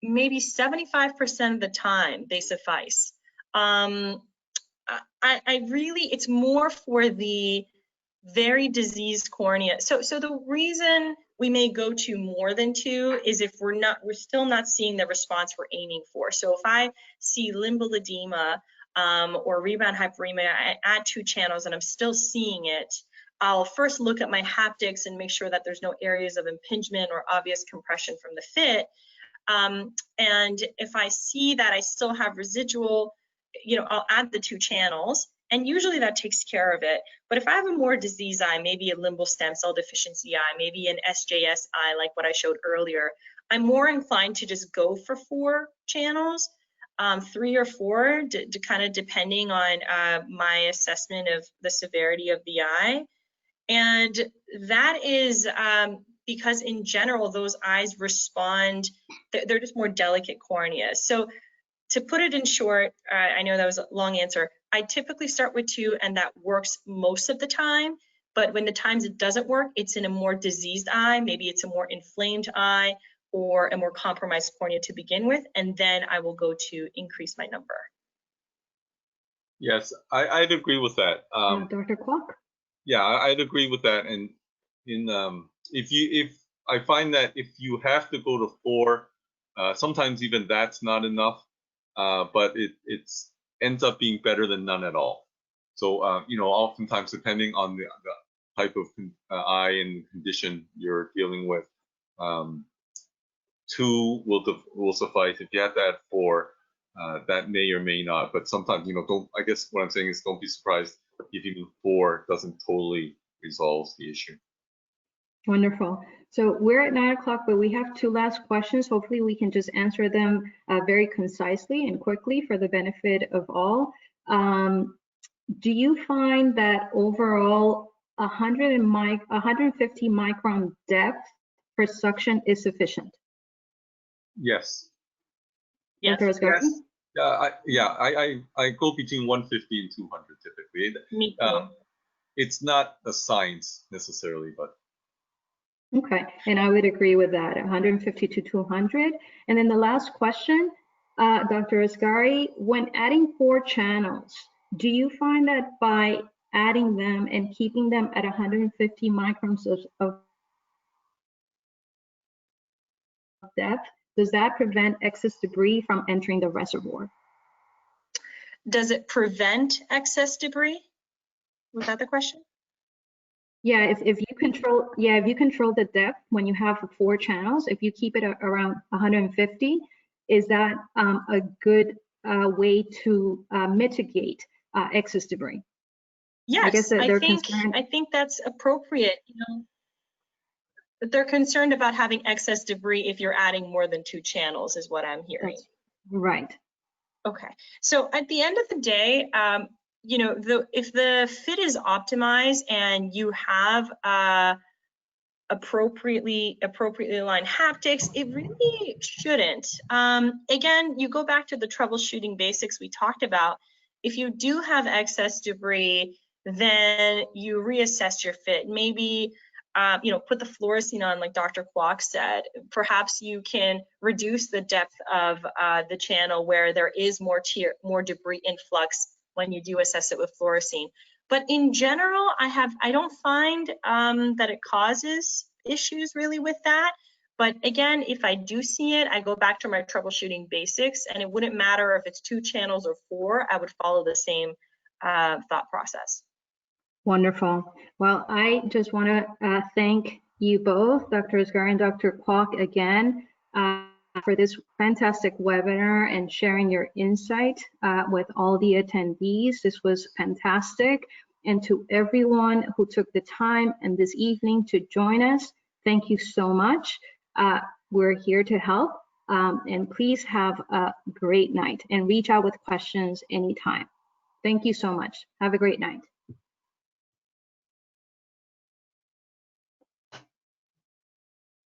maybe 75% of the time they suffice. I really, it's more for the very diseased cornea. So the reason we may go to more than 2 is if we're still not seeing the response we're aiming for. So if I see limbal edema or rebound hyperemia, I add 2 channels and I'm still seeing it, I'll first look at my haptics and make sure that there's no areas of impingement or obvious compression from the fit. And if I see that I still have residual, I'll add the 2 channels, and usually that takes care of it. But if I have a more diseased eye, maybe a limbal stem cell deficiency eye, maybe an SJS eye like what I showed earlier, I'm more inclined to just go for 4 channels, 3 or 4, kind of depending on my assessment of the severity of the eye. And that is because in general, those eyes respond, they're just more delicate corneas. So to put it in short, I know that was a long answer. I typically start with 2 and that works most of the time. But when the times it doesn't work, it's in a more diseased eye. Maybe it's a more inflamed eye or a more compromised cornea to begin with. And then I will go to increase my number. Yes, I'd agree with that. Dr. Kwok? Yeah, I'd agree with that. And if I find that if you have to go to 4, sometimes even that's not enough. But it ends up being better than none at all. So you know, oftentimes depending on the type of eye and condition you're dealing with, 2 will suffice. If you have to add 4, that may or may not. But sometimes, you know, I guess what I'm saying is don't be surprised if even 4 doesn't totally resolve the issue. Wonderful. So we're at 9 o'clock, but we have 2 last questions. Hopefully we can just answer them very concisely and quickly for the benefit of all. Do you find that overall 150 micron depth for suction is sufficient? Yes. Yes. Dr. Asghari? Yes. I go between 150 and 200 typically. Me too. It's not a science necessarily, but. Okay, and I would agree with that, 150 to 200. And then the last question, Dr. Asghari, when adding 4 channels, do you find that by adding them and keeping them at 150 microns of depth, does that prevent excess debris from entering the reservoir? Does it prevent excess debris? Was that the question? Yeah, if you control the depth when you have 4 channels, if you keep it around 150, is that a good way to mitigate excess debris? Yes, I think that's appropriate. You know, but they're concerned about having excess debris if you're adding more than 2 channels, is what I'm hearing. That's right. Okay, so at the end of the day, you know, if the fit is optimized and you have appropriately aligned haptics, it really shouldn't. Again, you go back to the troubleshooting basics we talked about. If you do have excess debris, then you reassess your fit. Maybe you know, put the fluorescein on, like Dr. Kwok said. Perhaps you can reduce the depth of the channel where there is more debris influx when you do assess it with fluorescein. But in general, I don't find that it causes issues really with that. But again, if I do see it, I go back to my troubleshooting basics, and it wouldn't matter if it's 2 channels or 4, I would follow the same thought process. Wonderful. Well, I just want to thank you both, Dr. Asghari and Dr. Kwok, again for this fantastic webinar and sharing your insight with all the attendees. This was fantastic. And to everyone who took the time and this evening to join us, thank you so much. We're here to help. And please have a great night and reach out with questions anytime. Thank you so much. Have a great night.